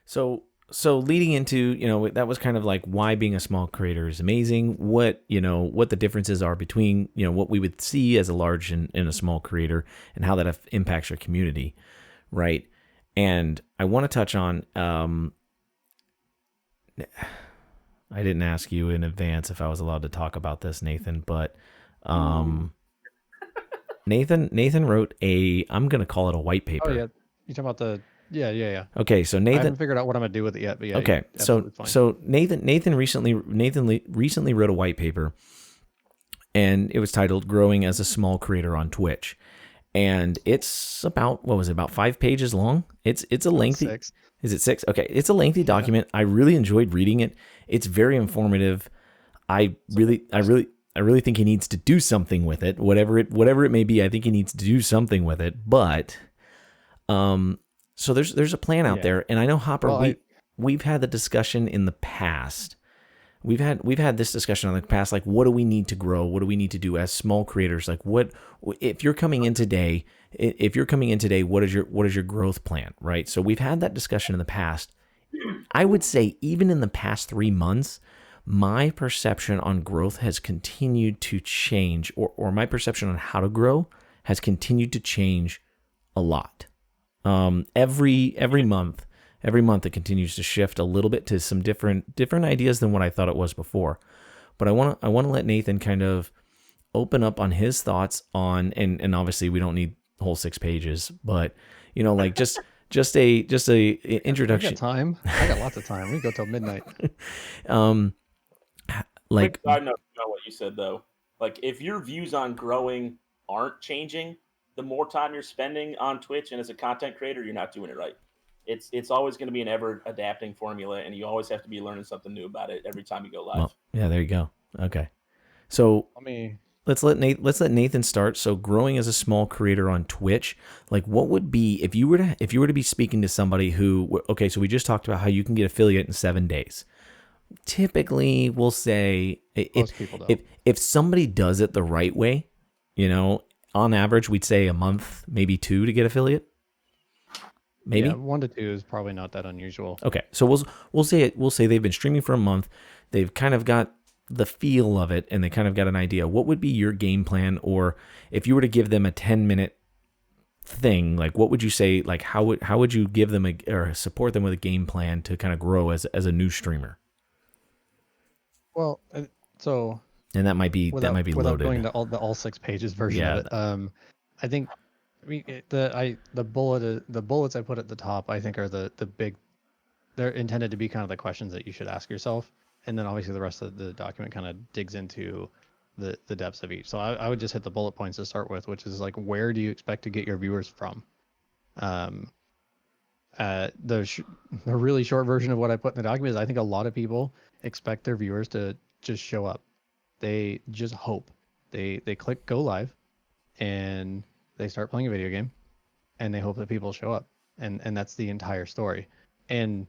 So leading into, that was kind of like why being a small creator is amazing. What the differences are between, what we would see as a large and a small creator, and how that impacts your community, right? And I want to touch on, I didn't ask you in advance if I was allowed to talk about this, Nathan, but um, Nathan wrote I'm going to call it a white Oh paper. yeah, you talking about the yeah. Okay, so I Nathan. haven't figured out what I'm gonna do with it yet, but yeah, Okay, so absolutely fine. so Nathan recently wrote a white paper, and it was titled "Growing as a Small Creator on Twitch," and it's about, what was it, about 5 pages long. It's a About lengthy. 6. Is it 6? Okay, it's a lengthy Yeah. document. I really enjoyed reading it. It's very informative. I So really, I really, I really think he needs to do something with it. Whatever it may be, I think he needs to do something with it. But so there's a plan out yeah. there, and I know, Hopper, Well, we've had the discussion in the past. We've had this discussion in the past, like, what do we need to grow? What do we need to do as small creators? Like, what if you're coming in today? If you're coming in today, what is your growth plan, right? So we've had that discussion in the past. I would say even in the past 3 months, my perception on growth has continued to change, or my perception on how to grow has continued to change a lot. Every month it continues to shift a little bit to some different ideas than what I thought it was before. But I want to let Nathan kind of open up on his thoughts on, and obviously we don't need the whole 6 pages, but like just a we got introduction. time. I got lots of time. We can go till midnight. um Quick like side note about what you said though. Like if your views on growing aren't changing, the more time you're spending on Twitch and as a content creator, you're not doing it right. It's always going to be an ever adapting formula, and you always have to be learning something new about it every time you go live. well, yeah, there you go. Okay, so Let me. let's let Nathan start. So growing as a small creator on Twitch, like, what would be, if you were to be speaking to somebody who, okay, so we just talked about how you can get affiliate in 7 days. Typically, we'll say, if Most people if don't. if somebody does it the right way, you know, on average, we'd say a month, maybe two, to get affiliate. Yeah, Maybe. 1 to 2 is probably not that unusual. Okay, so we'll say they've been streaming for a month. They've kind of got the feel of it, and they kind of got an idea. What would be your game plan, or if you were to give them a 10-minute thing, like, what would you say? Like, how would you give them or support them with a game plan to kind of grow as a new streamer? Well, so And that might be without loaded. going to all 6 pages version of Yeah. it, I think I mean the bullets I put at the top, I think, are the big. They're intended to be kind of the questions that you should ask yourself, and then obviously the rest of the document kind of digs into the depths of each. So I would just hit the bullet points to start with, which is like, where do you expect to get your viewers from? Um, the really short version of what I put in the document is, I think a lot of people expect their viewers to just show up. They just hope. They click go live, and they start playing a video game, and they hope that people show up, and that's the entire story. And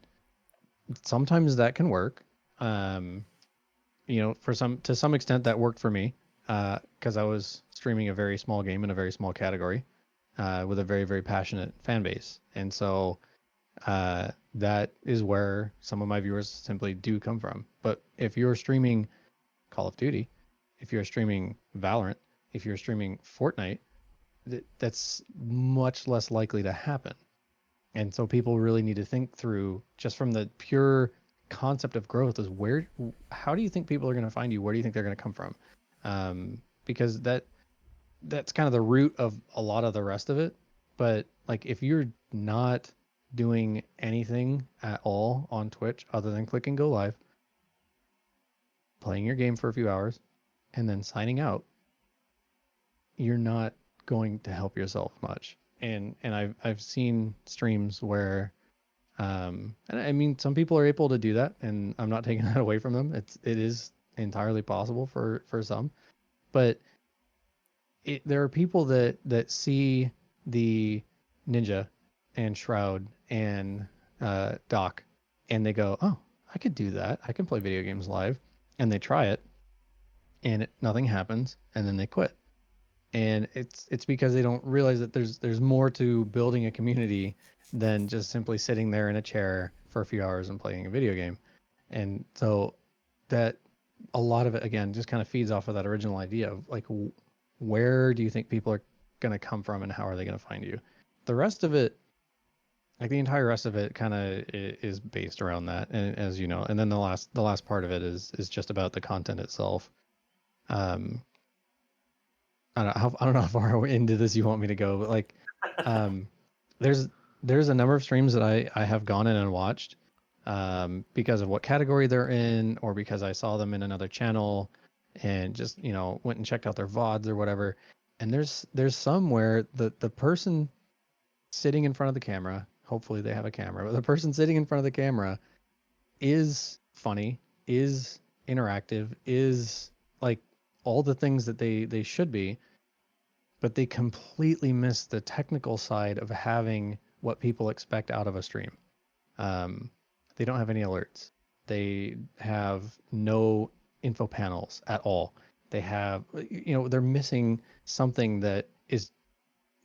sometimes that can work. Um, to some extent that worked for me, because I was streaming a very small game in a very small category, with a very, very passionate fan base. And so that is where some of my viewers simply do come from. But if you're streaming Call of Duty, if you're streaming Valorant, if you're streaming Fortnite, that's much less likely to happen. And so people really need to think through, just from the pure concept of growth, is how do you think people are going to find you? Where do you think they're going to come from? Because that's kind of the root of a lot of the rest of it. But like, if you're not doing anything at all on Twitch other than clicking go live, playing your game for a few hours, and then signing out, you're not going to help yourself much. And I've seen streams where, and I mean, some people are able to do that, and I'm not taking that away from them. It is entirely possible for some, but there are people that see the Ninja and Shroud and Doc, and they go, "Oh, I could do that. I can play video games live," and they try it, and nothing happens, and then they quit. And it's because they don't realize that there's more to building a community than just simply sitting there in a chair for a few hours and playing a video game. And so that a lot of it, again, just kind of feeds off of that original idea of like, where do you think people are going to come from and how are they going to find you? The rest of it, like the entire rest of it kind of is based around that. And as you know, and then the last part of it is just about the content itself. Um, I don't know how far into this you want me to go, but like, um, there's a number of streams that I have gone in and watched, because of what category they're in, or because I saw them in another channel, and just went and checked out their VODs or whatever. And there's some where the person sitting in front of the camera, hopefully they have a camera, but the person sitting in front of the camera is funny, is interactive, is like all the things that they should be, but they completely miss the technical side of having what people expect out of a stream. Um, they don't have any alerts. They have no info panels at all. They have, they're missing something that is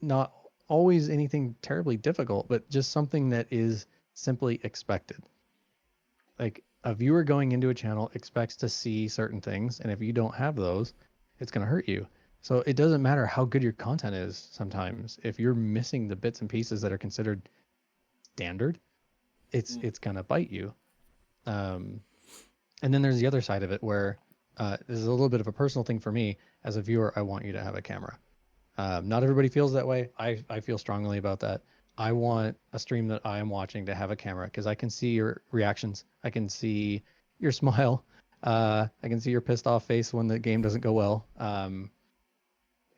not always anything terribly difficult, but just something that is simply expected. Like a viewer going into a channel expects to see certain things, and if you don't have those, it's going to hurt you. So it doesn't matter how good your content is sometimes. If you're missing the bits and pieces that are considered standard, it's going to bite you. And then there's the other side of it where this is a little bit of a personal thing for me. As a viewer, I want you to have a camera. Not everybody feels that way. I feel strongly about that. I want a stream that I am watching to have a camera because I can see your reactions. I can see your smile. I can see your pissed off face when the game doesn't go well.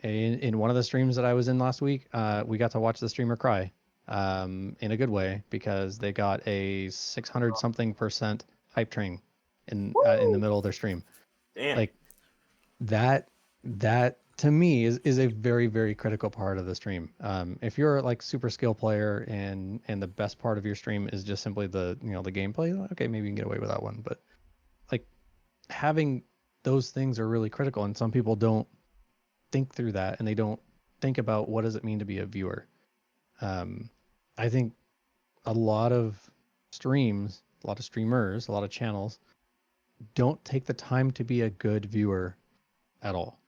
In one of the streams that I was in last week, we got to watch the streamer cry, in a good way, because they got a 600 something % hype train in the middle of their stream. Damn. Like that to me is a very, very critical part of the stream. If you're like super skill player and the best part of your stream is just simply the the gameplay, okay, maybe you can get away with that one. But like having those things are really critical, and some people don't think through that, and they don't think about what does it mean to be a viewer. I think a lot of streams, a lot of streamers, a lot of channels don't take the time to be a good viewer at all,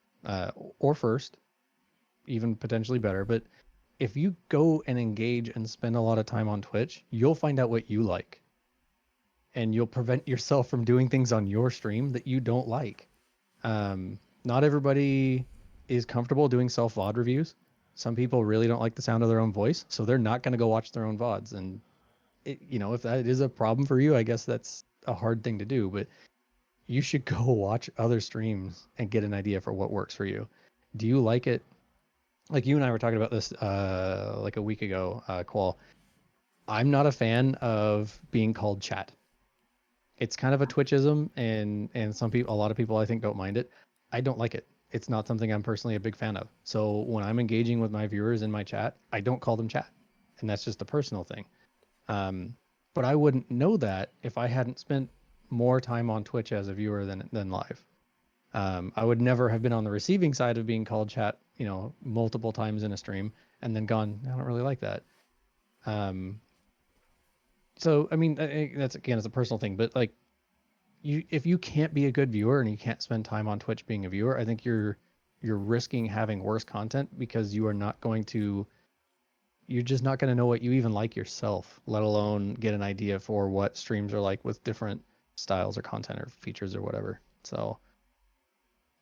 or first, even potentially better. But if you go and engage and spend a lot of time on Twitch, you'll find out what you like, and you'll prevent yourself from doing things on your stream that you don't like. Not everybody is comfortable doing self VOD reviews. Some people really don't like the sound of their own voice, so they're not going to go watch their own VODs. And if that is a problem for you, I guess that's a hard thing to do. But you should go watch other streams and get an idea for what works for you. Do you like it? Like you and I were talking about this like a week ago, Qual. I'm not a fan of being called chat. It's kind of a Twitchism, and a lot of people I think don't mind it. I don't like it. It's not something I'm personally a big fan of. So when I'm engaging with my viewers in my chat, I don't call them chat, and that's just a personal thing. But I wouldn't know that if I hadn't spent more time on Twitch as a viewer than live. I would never have been on the receiving side of being called chat, multiple times in a stream, and then gone, I don't really like that. So I mean, that's again, it's a personal thing, but like, if you can't be a good viewer and you can't spend time on Twitch being a viewer, I think you're risking having worse content, because you're just not going to know what you even like yourself, let alone get an idea for what streams are like with different styles or content or features or whatever. So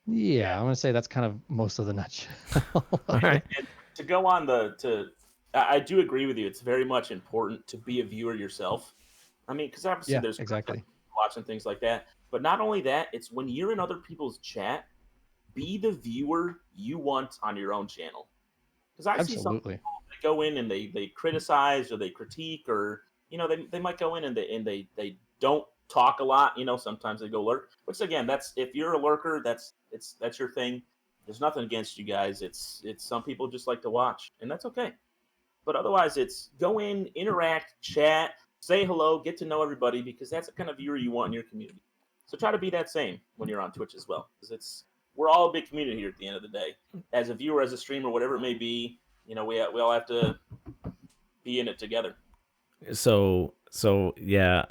yeah, I'm going to say that's kind of most of the nutshell. All right. And to go on I do agree with you. It's very much important to be a viewer yourself. I mean, because obviously Yeah, there's exactly. watching things like that. But not only that, it's when you're in other people's chat, be the viewer you want on your own channel. Because I see some Absolutely. people, they go in and they criticize or they critique, or they might go in and they don't talk a lot. Sometimes they go lurk. Which again, that's, if you're a lurker, that's your thing. There's nothing against you guys. It's some people just like to watch, and that's okay. But otherwise, it's go in, interact, chat, say hello, get to know everybody, because that's the kind of viewer you want in your community. So try to be that same when you're on Twitch as well, because we're all a big community here at the end of the day. As a viewer, as a streamer, whatever it may be, we all have to be in it together. So So yeah,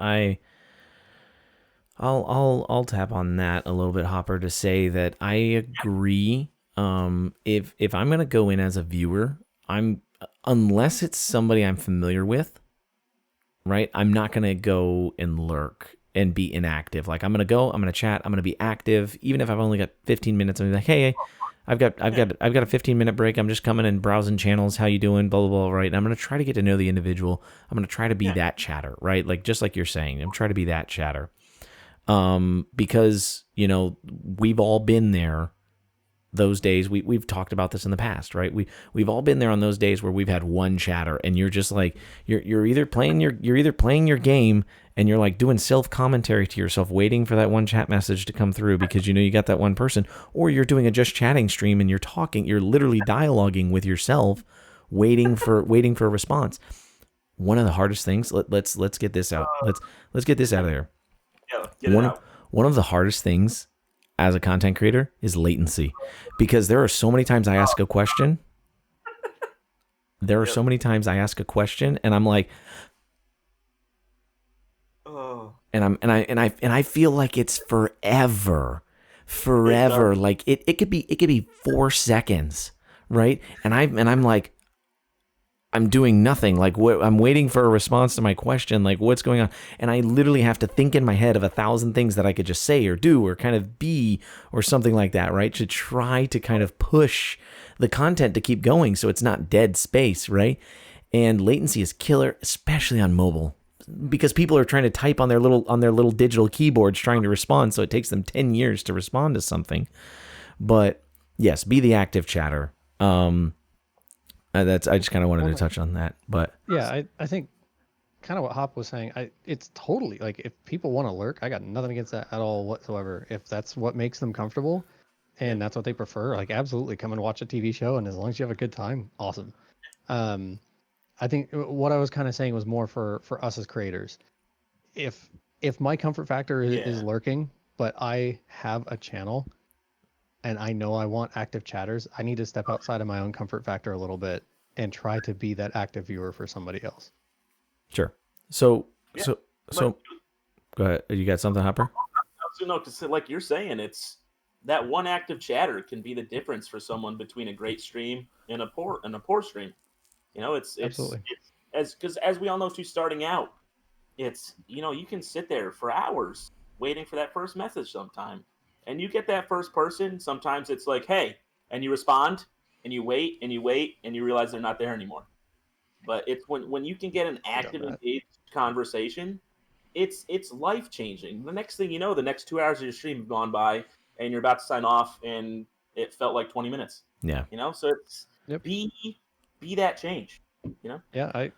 I'll tap on that a little bit, Hopper, to say that I agree. If I'm gonna go in as a viewer, I'm unless it's somebody I'm familiar with, right? I'm not gonna go and lurk and be inactive. Like I'm gonna chat, I'm gonna be active, even if I've only got 15 minutes. I'm like, hey, I've got a 15-minute break. I'm just coming and browsing channels. How you doing? Blah blah blah. Right. And I'm gonna try to get to know the individual. I'm gonna try to be that chatter. Right. Like just like you're saying, I'm trying to be that chatter. Because we've all been there. Those days we've talked about this in the past, right? We've all been there on those days where we've had one chatter, and you're just like you're either playing your game, and you're like doing self commentary to yourself, waiting for that one chat message to come through because you got that one person, or you're doing a just chatting stream and you're literally dialoguing with yourself, waiting for a response. One of the hardest things. Let's get this out. Let's get this out of there. Yeah, get it out. One of the hardest things as a content creator is latency, because there are so many times I ask a question. There are so many times I ask a question and I'm like, and I feel like it's forever. Like it could be 4 seconds, right? And I'm like, I'm doing nothing. Like I'm waiting for a response to my question. Like what's going on? And I literally have to think in my head of 1,000 things that I could just say or do or kind of be or something like that, right? To try to kind of push the content to keep going so it's not dead space, right? And latency is killer, especially on mobile, because people are trying to type on their little digital keyboards trying to respond. So it takes them 10 years to respond to something. But yes, be the active chatter. I just kind of wanted to touch on that, but yeah, I think kind of what Hop was saying. It's totally like if people want to lurk, I got nothing against that at all whatsoever. If that's what makes them comfortable, and that's what they prefer, like absolutely come and watch a TV show, and as long as you have a good time, awesome. I think what I was kind of saying was more for us as creators. If my comfort factor is lurking, but I have a channel and I know I want active chatters, I need to step outside of my own comfort factor a little bit and try to be that active viewer for somebody else. Sure. So go ahead. You got something, Hopper? No, because like you're saying, it's that one active chatter can be the difference for someone between a great stream and a poor stream. It's Absolutely. because as we all know too, starting out, it's you can sit there for hours waiting for that first message sometime, and you get that first person. Sometimes it's like, hey, and you respond, and you wait, and you wait, and you realize they're not there anymore. But it's when you can get an active, engaged conversation, it's life changing. The next thing you know, the next 2 hours of your stream have gone by, and you're about to sign off, and it felt like 20 minutes. Yeah. So it's be that change. Yeah,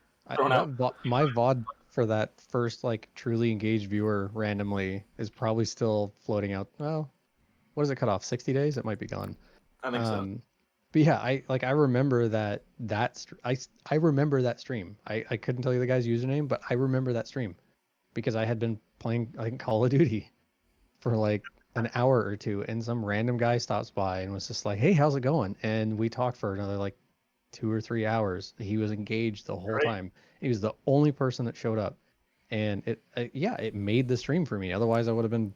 my VOD for that first like truly engaged viewer randomly is probably still floating out. Well, what does it cut off? 60 days? It might be gone. I think so. But yeah, I remember I remember that stream. I couldn't tell you the guy's username, but I remember that stream because I had been playing I think Call of Duty for like an hour or two, and some random guy stops by and was just like, "Hey, how's it going?" And we talked for another like 2 or 3 hours. He was engaged the whole time. He was the only person that showed up, and it made the stream for me. Otherwise, I would have been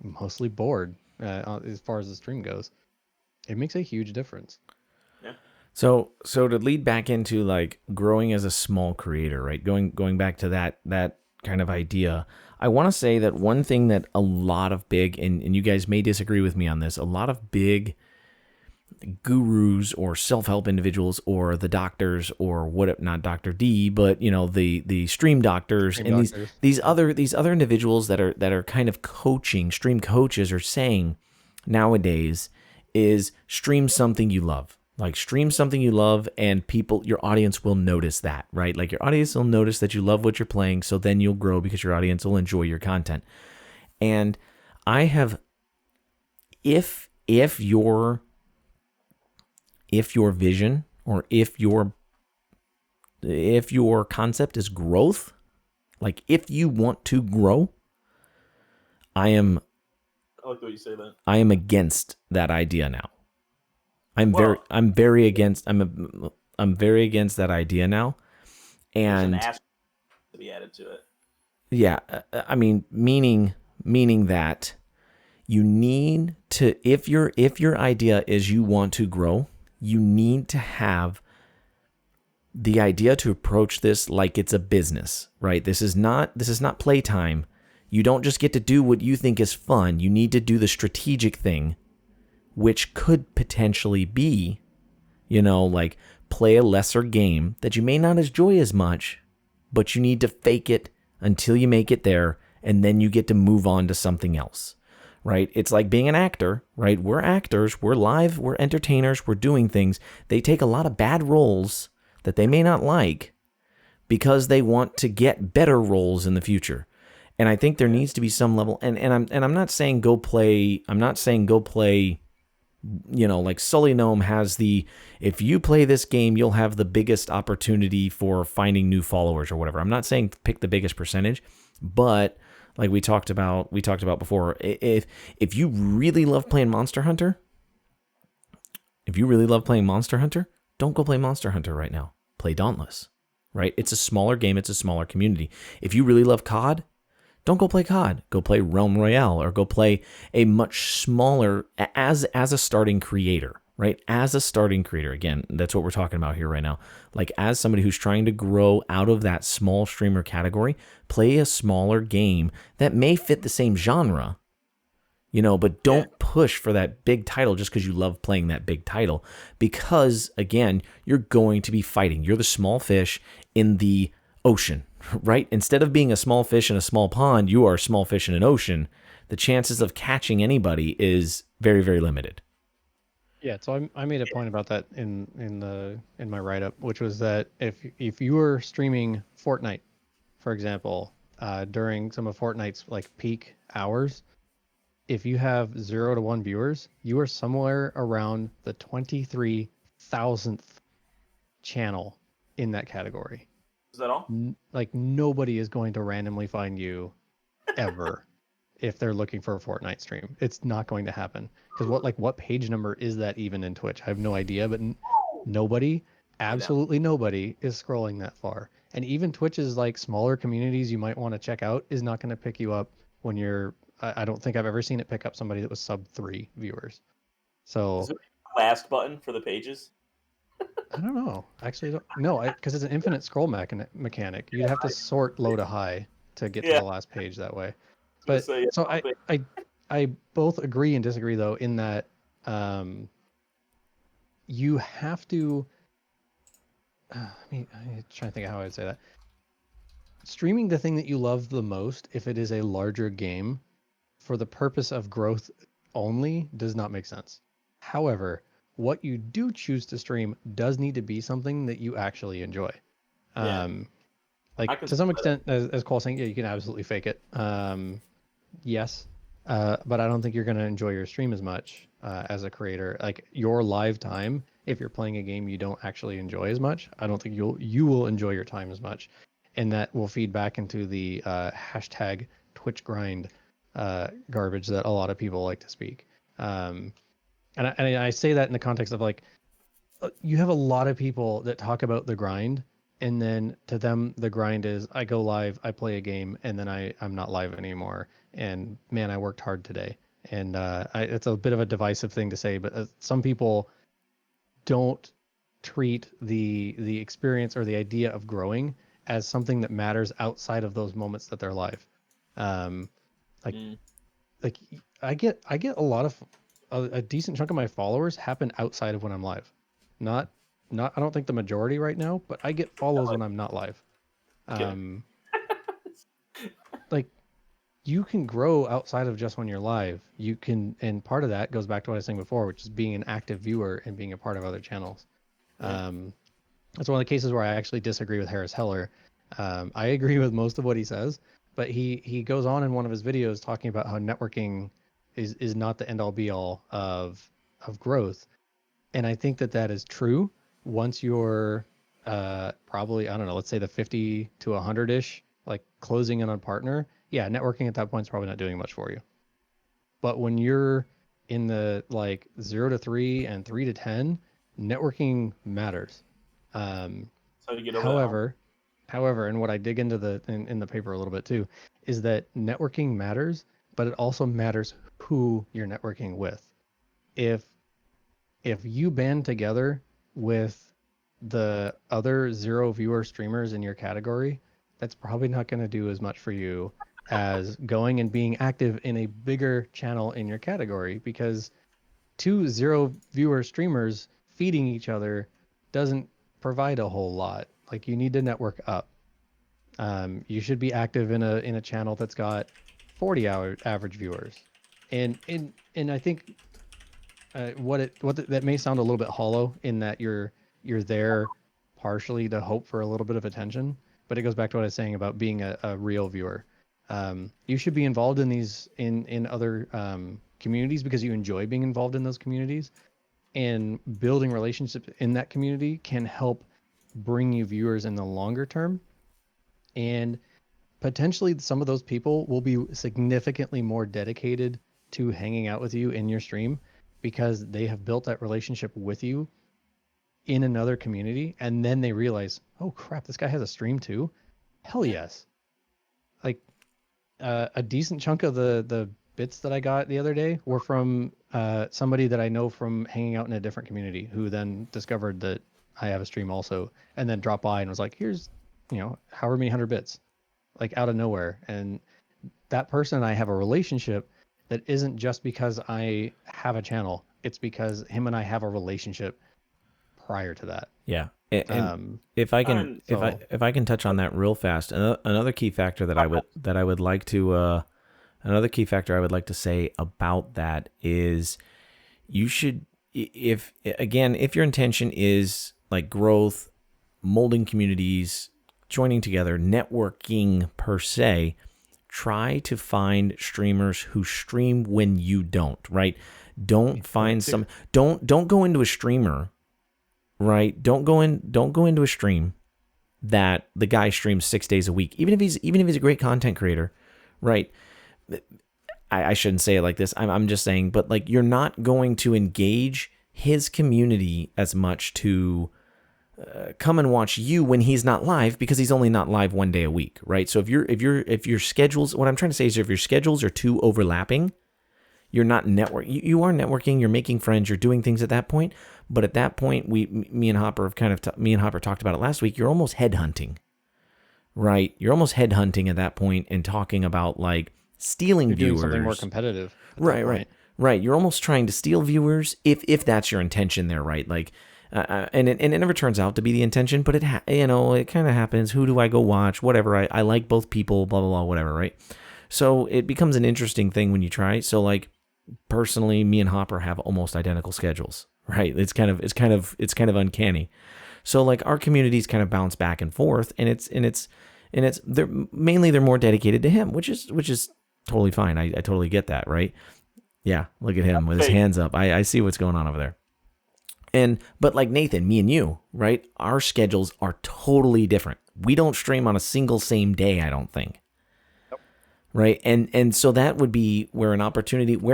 mostly bored as far as the stream goes. It makes a huge difference. Yeah. So to lead back into like growing as a small creator, right? Going back to that kind of idea, I want to say that one thing that a lot of big, and you guys may disagree with me on this, a lot of big gurus or self-help individuals or the doctors or not Dr. D, but the stream doctors these other individuals that are kind of coaching, stream coaches are saying nowadays is stream something you love. Like stream something you love, and your audience will notice that, right? Like your audience will notice that you love what you're playing, so then you'll grow because your audience will enjoy your content. And I have, if your vision or if your concept is growth, like if you want to grow, I like the way you say that. I am against that idea now. I'm very against that idea now. And there's an aspect to be added to it. Yeah, I mean, meaning that you need to, if your idea is you want to grow, you need to have the idea to approach this like it's a business, right? This is not playtime. You don't just get to do what you think is fun. You need to do the strategic thing, which could potentially be, like play a lesser game that you may not enjoy as much, but you need to fake it until you make it there, and then you get to move on to something else, right? It's like being an actor, right? We're actors, we're live, we're entertainers, we're doing things. They take a lot of bad roles that they may not like because they want to get better roles in the future. And I think there needs to be some level, and I'm not saying go play, like Sully Gnome has if you play this game, you'll have the biggest opportunity for finding new followers or whatever. I'm not saying pick the biggest percentage, but like we talked about before, if you really love playing Monster Hunter, don't go play Monster Hunter right now. Play Dauntless, right? It's a smaller game, it's a smaller community. If you really love COD, don't go play COD. Go play Realm Royale, or go play a much smaller, as a starting creator, right? As a starting creator. Again, that's what we're talking about here right now. Like, as somebody who's trying to grow out of that small streamer category, play a smaller game that may fit the same genre, but don't push for that big title just because you love playing that big title. Because, again, you're going to be fighting. You're the small fish in the ocean, right? Instead of being a small fish in a small pond, you are a small fish in an ocean. The chances of catching anybody is very, very limited. Yeah, so I made a point about that in my write up, which was that if you were streaming Fortnite, for example, during some of Fortnite's like peak hours, if you have 0 to 1 viewers, you are somewhere around the 23,000th channel in that category. Is that all? Like, nobody is going to randomly find you ever if they're looking for a Fortnite stream. It's not going to happen. Because what page number is that even in Twitch? I have no idea, but nobody, absolutely nobody, is scrolling that far. And even Twitch's like smaller communities you might want to check out is not going to pick you up when you're. I don't think I've ever seen it pick up somebody that was sub 3 viewers. So Is there a last button for the pages? I don't know. Actually, no, because it's an infinite scroll mechanic. You'd have to sort low to high to get to Yeah. the last page that way. I But was gonna say, so I both agree and disagree though in that you have to. I'm trying to think of how I'd say that. Streaming the thing that you love the most, if it is a larger game, for the purpose of growth only, does not make sense. However, what you do choose to stream does need to be something that you actually enjoy. Yeah. Like to some extent, as Cole's saying, yeah, you can absolutely fake it. Yes, but I don't think you're going to enjoy your stream as much as a creator. Like your live time, if you're playing a game you don't actually enjoy as much, I don't think you will enjoy your time as much, and that will feed back into the hashtag Twitch grind garbage that a lot of people like to speak. And I say that in the context of like you have a lot of people that talk about the grind, and then to them the grind is I go live, I play a game, and then I'm not live anymore. And man, I worked hard today. And it's a bit of a divisive thing to say, but some people don't treat the experience or the idea of growing as something that matters outside of those moments that they're live. Um, like like I get a lot of a decent chunk of my followers happen outside of when I'm live. Not I don't think the majority right now, but I get follows when I'm not live. Um like you can grow outside of just when you're live. You can, and part of that goes back to what I was saying before, which is being an active viewer and being a part of other channels. That's one of the cases where I actually disagree with Harris Heller. I agree with most of what he says, but he goes on in one of his videos talking about how networking is not the end all be all of growth. And I think that is true once you're probably, I don't know, let's say the 50 to 100-ish, like closing in on partner. Yeah, networking at that point is probably not doing much for you. But when you're in the like 0 to 3 and 3 to 10, networking matters. So you get over However, However, and what I dig into in the paper a little bit too, is that networking matters, but it also matters who you're networking with. If you band together with the other zero viewer streamers in your category, that's probably not going to do as much for you as going and being active in a bigger channel in your category, because two zero viewer streamers feeding each other doesn't provide a whole lot. Like, you need to network up. You should be active in a channel that's got 40 average viewers, and I think that may sound a little bit hollow in that you're there partially to hope for a little bit of attention, but it goes back to what I was saying about being a real viewer. You should be involved in these in other communities because you enjoy being involved in those communities, and building relationships in that community can help bring you viewers in the longer term. And potentially some of those people will be significantly more dedicated to hanging out with you in your stream because they have built that relationship with you in another community, and then they realize, oh crap, this guy has a stream too. Hell yes. Like, a decent chunk of the bits that I got the other day were from somebody that I know from hanging out in a different community, who then discovered that I have a stream also, and then dropped by and was like, here's, however many 100 bits, like out of nowhere. And that person and I have a relationship that isn't just because I have a channel. It's because him and I have a relationship prior to that. Yeah. And Um, if I can so if I can touch on that real fast, another key factor that I would like to another key factor I would like to say about that is you should, if again, if your intention is like growth, molding communities, joining together, networking per se, try to find streamers who stream when you don't, right? Don't find some don't go into a streamer, right? Don't go into a stream that the guy streams 6 days a week, even if he's a great content creator, right? I shouldn't say it like this. I'm just saying, but like, you're not going to engage his community as much to come and watch you when he's not live, because he's only not live 1 day a week, right? So if your schedules, what I'm trying to say is, if your schedules are too overlapping, you're not you are networking, you're making friends, you're doing things at that point. But at that point, me and Hopper talked about it last week. You're almost headhunting, right? You're almost headhunting at that point and talking about like stealing you're doing viewers. something more competitive at Right, that right, point. right. You're almost trying to steal viewers if that's your intention there, right? Like, and it never turns out to be the intention, but it kind of happens. Who do I go watch? Whatever. I like both people. Blah blah blah. Whatever. Right. So it becomes an interesting thing when you try. So like, personally, me and Hopper have almost identical schedules. Right. It's kind of uncanny. So like, our communities kind of bounce back and forth, and they're more dedicated to him, which is totally fine. I totally get that, right? Yeah, look at him with his hands up. I see what's going on over there. But like Nathan, me and you, right? Our schedules are totally different. We don't stream on a single same day, I don't think. Right. And so that would be where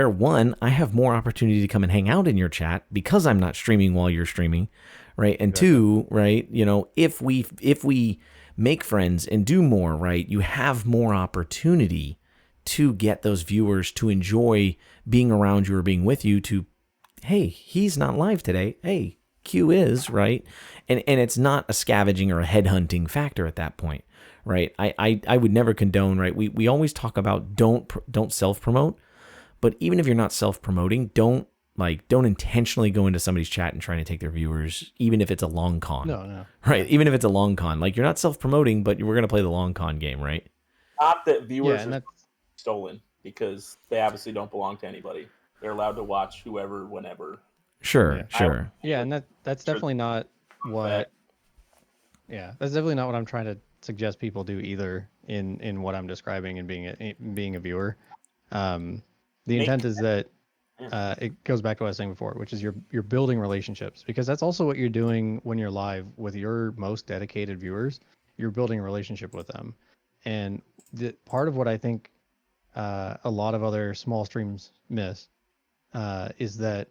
one, I have more opportunity to come and hang out in your chat because I'm not streaming while you're streaming. Right. And two, right, if we make friends and do more, right, you have more opportunity to get those viewers to enjoy being around you or being with you, to, hey, he's not live today. Hey, Q is, right? And it's not a scavenging or a headhunting factor at that point, right? I would never condone, right? We always talk about don't self-promote, but even if you're not self-promoting, don't intentionally go into somebody's chat and trying to take their viewers, even if it's a long con. No. Right? Even if it's a long con. Like, you're not self-promoting, but we're going to play the long con game, right? Not that viewers and are stolen, because they obviously don't belong to anybody. They're allowed to watch whoever, whenever. Sure. And that's definitely not what. Yeah, that's definitely not what I'm trying to suggest people do either. In what I'm describing and being a viewer, the intent is that it goes back to what I was saying before, which is you're building relationships, because that's also what you're doing when you're live with your most dedicated viewers. You're building a relationship with them, and the part of what I think a lot of other small streams miss is that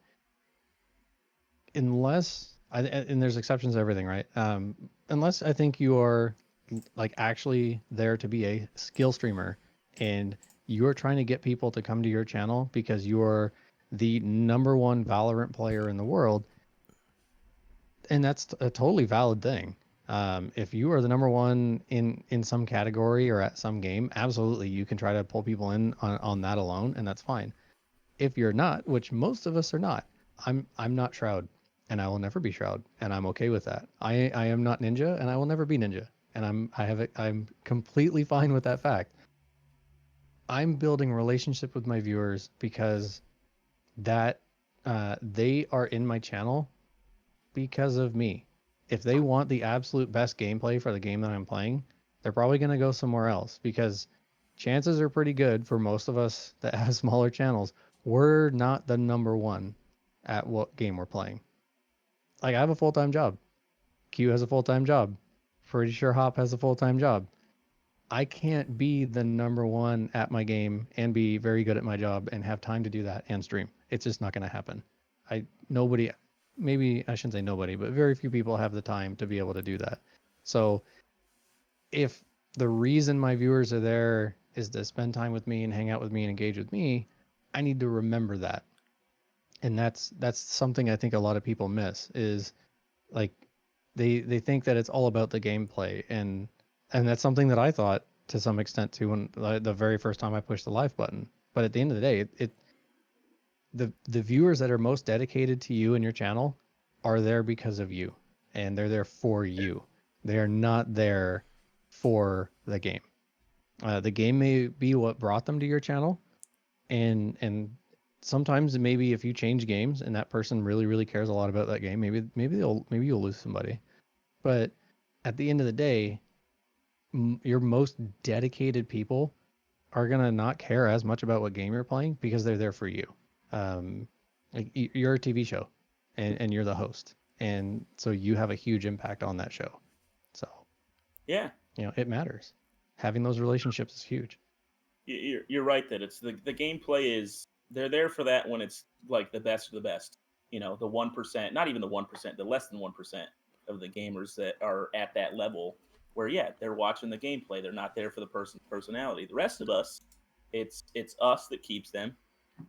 and there's exceptions to everything, right? Unless I think you are like actually there to be a skill streamer, and you're trying to get people to come to your channel because you're the number one Valorant player in the world, and that's a totally valid thing. If you are the number one in some category or at some game, absolutely you can try to pull people in on that alone, and that's fine. If you're not, which most of us are not, I'm not Shroud, and I will never be Shroud, and I'm okay with that. I am not Ninja, and I will never be Ninja, and I'm completely fine with that fact. I'm building a relationship with my viewers because that they are in my channel because of me. If they want the absolute best gameplay for the game that I'm playing, they're probably going to go somewhere else because chances are pretty good for most of us that have smaller channels, we're not the number one at what game we're playing. Like, I have a full-time job. Q has a full-time job. Pretty sure Hop has a full-time job. I can't be the number one at my game and be very good at my job and have time to do that and stream. It's just not going to happen. Nobody, maybe I shouldn't say nobody, but very few people have the time to be able to do that. So if the reason my viewers are there is to spend time with me and hang out with me and engage with me, I need to remember that. And that's something I think a lot of people miss is like they think that it's all about the gameplay, and that's something that I thought to some extent too when the very first time I pushed the live button. But at the end of the day, the viewers that are most dedicated to you and your channel are there because of you, and they're there for you. They are not there for the game. The game may be what brought them to your channel, and sometimes maybe if you change games and that person really cares a lot about that game, maybe you'll lose somebody. But at the end of the day, your most dedicated people are gonna not care as much about what game you're playing because they're there for you. Like you're a TV show, and you're the host, and so you have a huge impact on that show. So Yeah, it matters. Having those relationships is huge. you're right that it's the gameplay is they're there for that when it's like the best of the best. The 1%, not even the 1%, the less than 1% of the gamers that are at that level where yeah, they're watching the gameplay. They're not there for the person's personality. The rest of us, it's us that keeps them.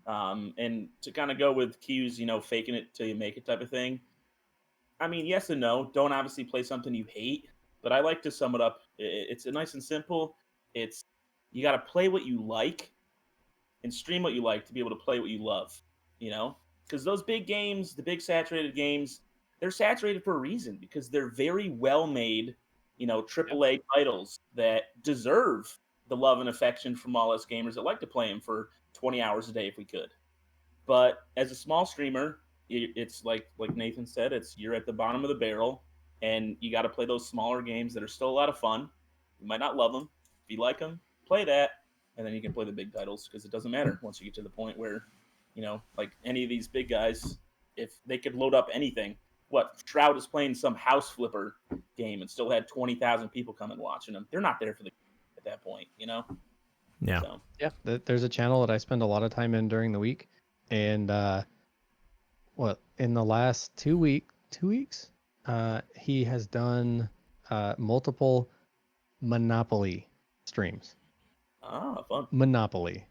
And to kind of go with Q's, faking it till you make it type of thing. I mean, yes and no. Don't obviously play something you hate, but I like to sum it up. It's a nice and simple. It's you got to play what you like and stream what you like to be able to play what you love. You know, because those big games, the big saturated games, they're saturated for a reason because they're very well made. Yep. AAA titles that deserve the love and affection from all us gamers that like to play them for 20 hours a day if we could. But as a small streamer, it's like Nathan said, it's you're at the bottom of the barrel, and you got to play those smaller games that are still a lot of fun. You might not love them. If you like them, play that, and then you can play the big titles because it doesn't matter once you get to the point where, like any of these big guys, if they could load up anything. What Shroud is playing some house flipper game and still had 20,000 people come and watching them. They're not there for the at that point. Yeah. So Yeah, there's a channel that I spend a lot of time in during the week, and what in the last 2 weeks, he has done multiple Monopoly streams. fun. Monopoly,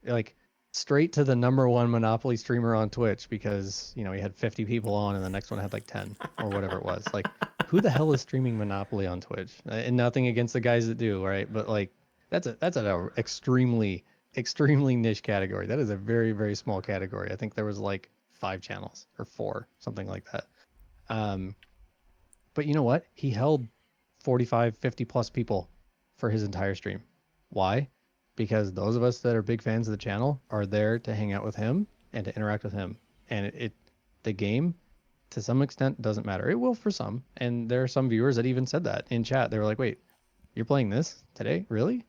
like straight to the number one Monopoly streamer on Twitch because he had 50 people on and the next one had like 10 or whatever it was. Like, who the hell is streaming Monopoly on Twitch? And nothing against the guys that do, right? But like, that's an extremely niche category. That is a very small category. I think there was like 5 channels or 4, something like that. Um, but you know what? He held 45, 50 plus people for his entire stream. Why? Because those of us that are big fans of the channel are there to hang out with him and to interact with him. And the game, to some extent, doesn't matter. It will for some. And there are some viewers that even said that in chat. They were like, wait, you're playing this today? Really?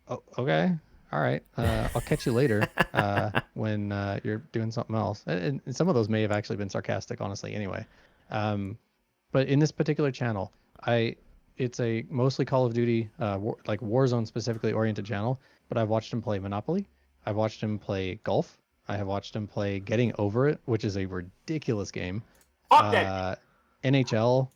Oh, okay. All right. I'll catch you later when you're doing something else. And some of those may have actually been sarcastic, honestly, anyway. But in this particular channel, it's a mostly Call of Duty, like Warzone specifically oriented channel. But I've watched him play Monopoly. I've watched him play golf. I have watched him play Getting Over It, which is a ridiculous game. Fuck that. Uh, NHL.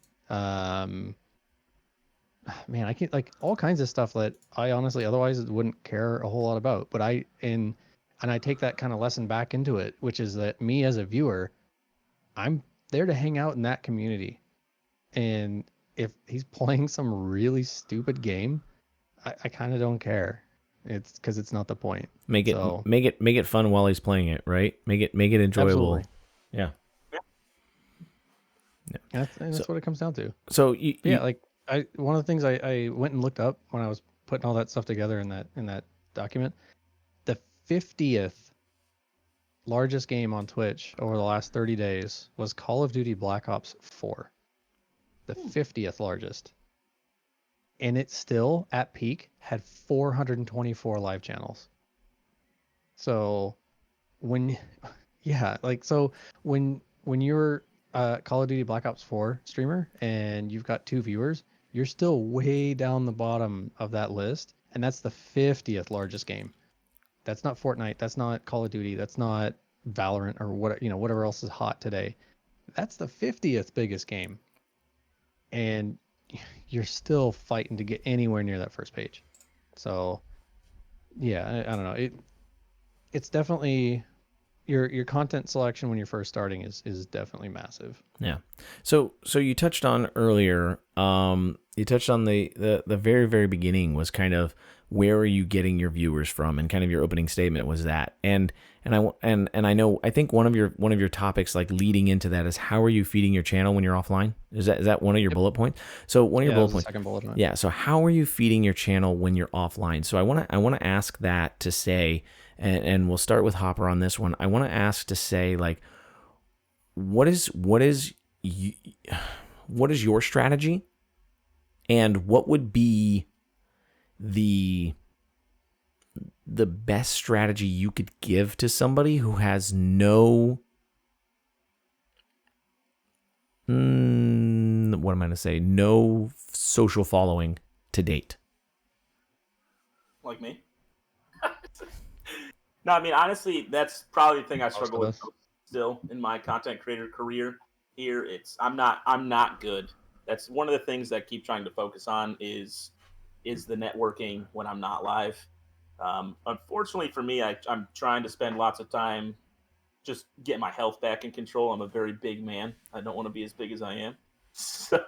man, I can like all kinds of stuff that I honestly otherwise wouldn't care a whole lot about. But and I take that kind of lesson back into it, which is that me as a viewer, I'm there to hang out in that community. And if he's playing some really stupid game, I kind of don't care. It's because it's not the point. Make it So make it fun while he's playing it, right? Make it enjoyable. absolutely, Yeah. and So that's what it comes down to. so But yeah, like one of the things I went and looked up when I was putting all that stuff together in that document, the 50th largest game on Twitch over the last 30 days was Call of Duty Black Ops 4. The 50th largest. And it still, at peak, had 424 live channels. So when, yeah, like, so when you're Call of Duty Black Ops 4 streamer and you've got 2 viewers, you're still way down the bottom of that list. And that's the 50th largest game. That's not Fortnite. That's not Call of Duty. That's not Valorant or what, whatever else is hot today. That's the 50th biggest game. And you're still fighting to get anywhere near that first page. So yeah, I don't know. It's definitely your content selection when you're first starting is definitely massive. yeah. So you touched on earlier, you touched on the very, very beginning was kind of where are you getting your viewers from, and kind of your opening statement was that. And I know, I think one of your topics like leading into that is how are you feeding your channel when you're offline? Is that one of your bullet points? So one of your Yeah, that bullet was the points. second bullet point. Yeah. So how are you feeding your channel when you're offline? So I want to ask that to say, and we'll start with Hopper on this one. I want to ask to say, like, what is your strategy, and what would be the best strategy you could give to somebody who has no what am I going to say, no social following to date? Like me. No, I mean honestly, that's probably the thing I struggle with still in my content creator career. Here, I'm not good. That's one of the things that I keep trying to focus on is the networking when I'm not live. Unfortunately for me, I'm trying to spend lots of time just getting my health back in control. I'm a very big man. I don't want to be as big as I am, so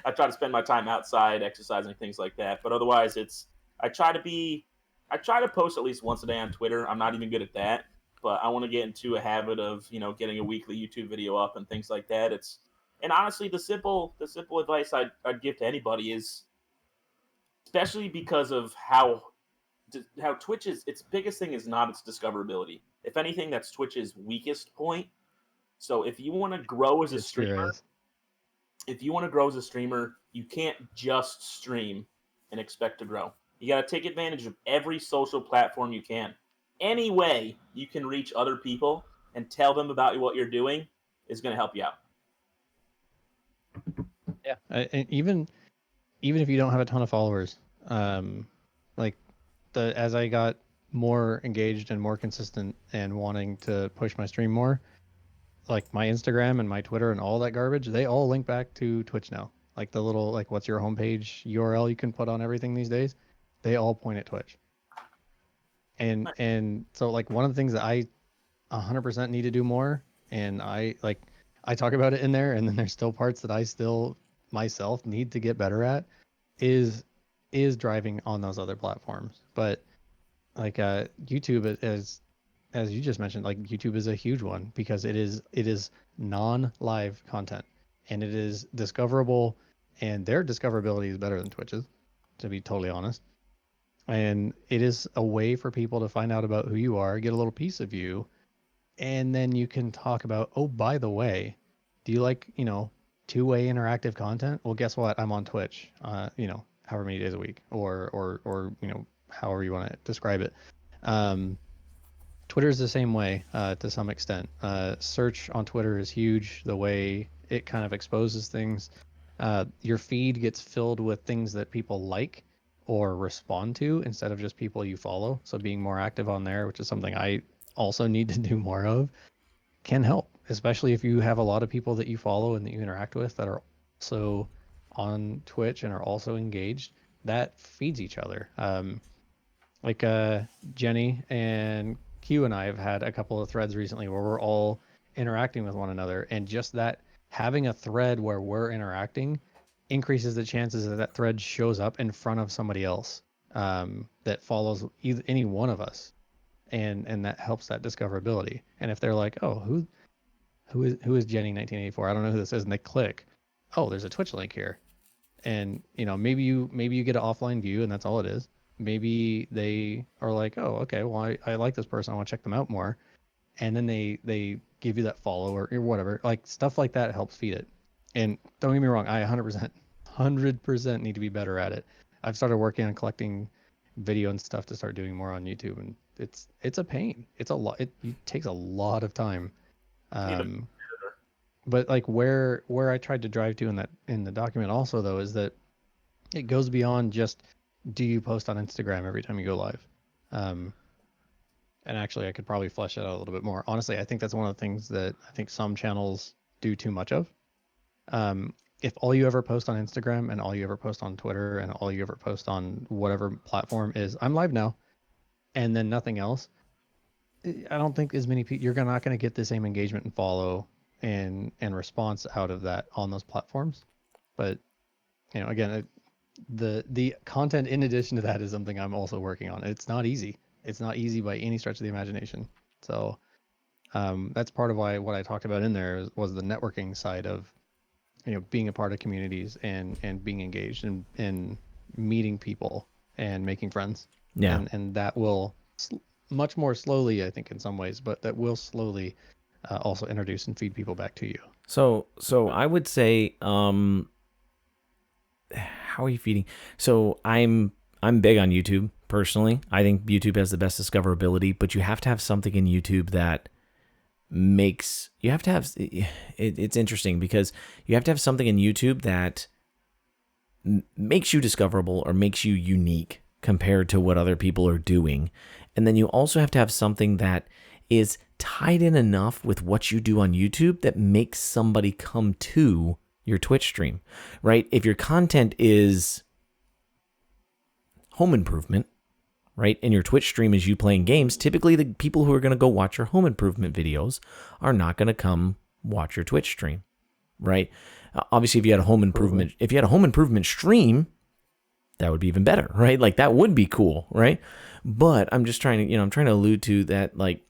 I try to spend my time outside, exercising, things like that. But otherwise, I try to be I try to post at least once a day on Twitter. I'm not even good at that, but I want to get into a habit of getting a weekly YouTube video up and things like that. And honestly, the simple advice I'd give to anybody is, especially because of how Twitch is, its biggest thing is not its discoverability. If anything, that's Twitch's weakest point. So if you want to grow as a streamer, you can't just stream and expect to grow. You got to take advantage of every social platform you can. Any way you can reach other people and tell them about what you're doing is going to help you out. Yeah, and even if you don't have a ton of followers, like as I got more engaged and more consistent and wanting to push my stream more, like my Instagram and my Twitter and all that garbage, they all link back to Twitch now. Like the little like what's your homepage URL you can put on everything these days, they all point at Twitch. And so like one of the things that I 100% need to do more, and I talk about it in there, and then there's still parts that I still myself need to get better at, is driving on those other platforms. But like YouTube is, as you just mentioned, like YouTube is a huge one because it is non-live content, and it is discoverable, and their discoverability is better than Twitch's, to be totally honest. And it is a way for people to find out about who you are, get a little piece of you, and then you can talk about, oh, by the way, do you like, two-way interactive content? Well, guess what? I'm on Twitch, however many days a week, or however you want to describe it. Twitter is the same way to some extent. Search on Twitter is huge. The way it kind of exposes things, your feed gets filled with things that people like or respond to instead of just people you follow. So being more active on there, which is something I also need to do more of, can help, especially if you have a lot of people that you follow and that you interact with that are also on Twitch and are also engaged, that feeds each other. Like Jenny and Q and I have had a couple of threads recently where we're all interacting with one another, and just that having a thread where we're interacting increases the chances that that thread shows up in front of somebody else that follows either any one of us, and that helps that discoverability. And if they're like, oh, who is Jenny 1984? I don't know who this is, and they click, oh, there's a Twitch link here, and maybe you get an offline view and that's all it is. Maybe they are like, oh, okay, well, I like this person, I want to check them out more, and then they give you that follow or whatever. Like stuff like that helps feed it. And don't get me wrong, I 100% need to be better at it. I've started working on collecting video and stuff to start doing more on YouTube, and it's a pain. It's a lot. It takes a lot of time. Need a Um, but like where I tried to drive to in the document also though is that it goes beyond just do you post on Instagram every time you go live. And actually I could probably flesh that out a little bit more. Honestly, I think that's one of the things that I think some channels do too much of. If all you ever post on Instagram and all you ever post on Twitter and all you ever post on whatever platform is I'm live now and then nothing else, I don't think as many people, you're not going to get the same engagement and follow and response out of that on those platforms. But again, the content in addition to that is something I'm also working on. It's not easy. It's not easy by any stretch of the imagination. So that's part of why what I talked about in there was the networking side of being a part of communities and being engaged and meeting people and making friends. Yeah. And that will much more slowly, I think, in some ways, but that will slowly also introduce and feed people back to you. So I would say, how are you feeding? So I'm big on YouTube personally. I think YouTube has the best discoverability, but you have to have something in YouTube that makes you have to have it's interesting because you have to have something in YouTube that makes you discoverable or makes you unique compared to what other people are doing. And then you also have to have something that is tied in enough with what you do on YouTube that makes somebody come to your Twitch stream, right? If your content is home improvement, right, and your Twitch stream is you playing games, typically the people who are going to go watch your home improvement videos are not going to come watch your Twitch stream, right? Obviously, if you had a home improvement stream, that would be even better, right? Like that would be cool, right? But I'm just trying to, I'm trying to allude to that, like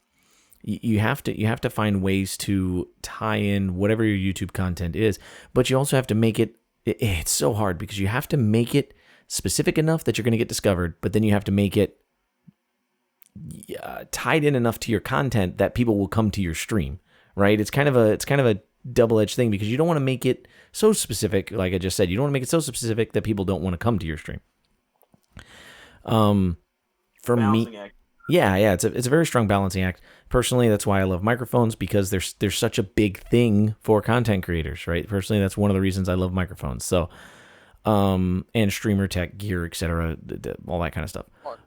you have to find ways to tie in whatever your YouTube content is, but you also have to make it's so hard because you have to make it specific enough that you're going to get discovered, but then you have to make it tied in enough to your content that people will come to your stream, right? It's kind of a double-edged thing because you don't want to make it so specific, like I just said. You don't want to make it so specific that people don't want to come to your stream. For me, act. Yeah, it's a very strong balancing act. Personally, that's why I love microphones because there's such a big thing for content creators, right? Personally, that's one of the reasons I love microphones. So, and streamer tech gear, etc., all that kind of stuff.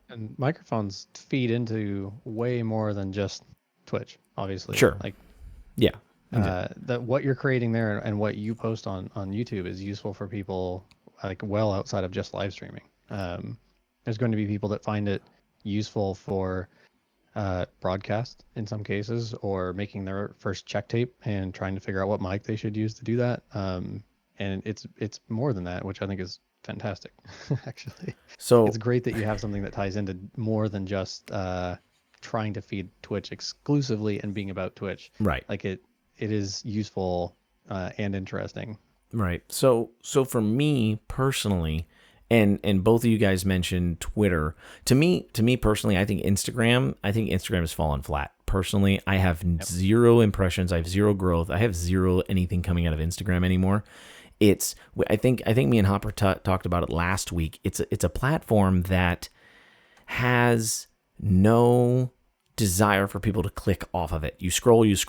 And microphones feed into way more than just Twitch, obviously. Sure. Like, yeah. That what you're creating there and what you post on YouTube is useful for people like well outside of just live streaming. There's going to be people that find it useful for broadcast in some cases, or making their first check tape and trying to figure out what mic they should use to do that. And it's more than that, which I think is fantastic, actually. So it's great that you have something that ties into more than just trying to feed Twitch exclusively and being about Twitch. Right. Like it is useful and interesting. Right. So for me personally, and both of you guys mentioned Twitter. To me personally, I think Instagram has fallen flat. Personally, I have zero impressions. I have zero growth. I have zero anything coming out of Instagram anymore. I think me and Hopper talked about it last week. It's a platform that has no desire for people to click off of it. You scroll. It's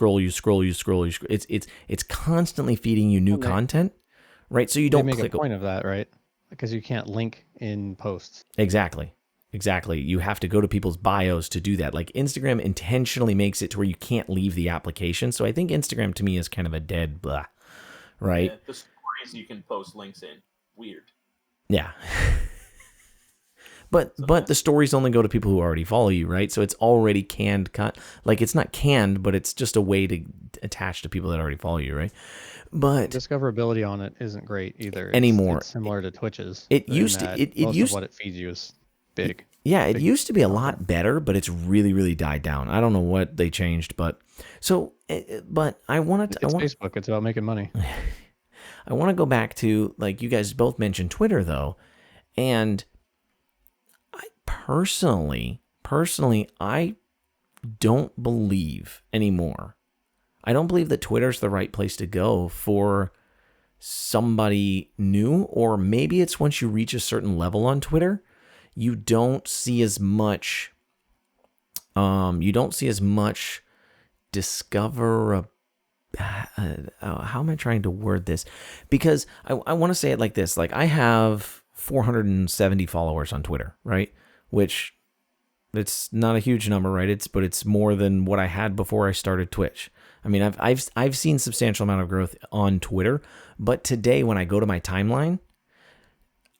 constantly feeding you new content, right? So you don't make a point of that, right? Because you can't link in posts. Exactly. You have to go to people's bios to do that. Like Instagram intentionally makes it to where you can't leave the application. So I think Instagram to me is kind of a dead blah, right? Yeah, the stories you can post links in. weird. Yeah. But the stories only go to people who already follow you, right? So it's already canned. Like it's not canned, but it's just a way to attach to people that already follow you, right? But Discoverability on it isn't great either. anymore, It's similar to Twitch's it in used to that it most of used what it feeds you is big. yeah, it big used to be a content. lot better, but it's really died down. I don't know what they changed, but so but I wanted to, It's Facebook. It's about making money. I want to go back to, like, you guys both mentioned Twitter though, and I personally I don't believe anymore. I don't believe that Twitter's the right place to go for somebody new, or maybe it's once you reach a certain level on Twitter, you don't see as much discover how am I trying to word this? Because I want to say it like this. Like, I have 470 followers on Twitter, right? Which, it's not a huge number, right? But it's more than what I had before I started Twitch. I mean, I've seen substantial amount of growth on Twitter, but today when I go to my timeline,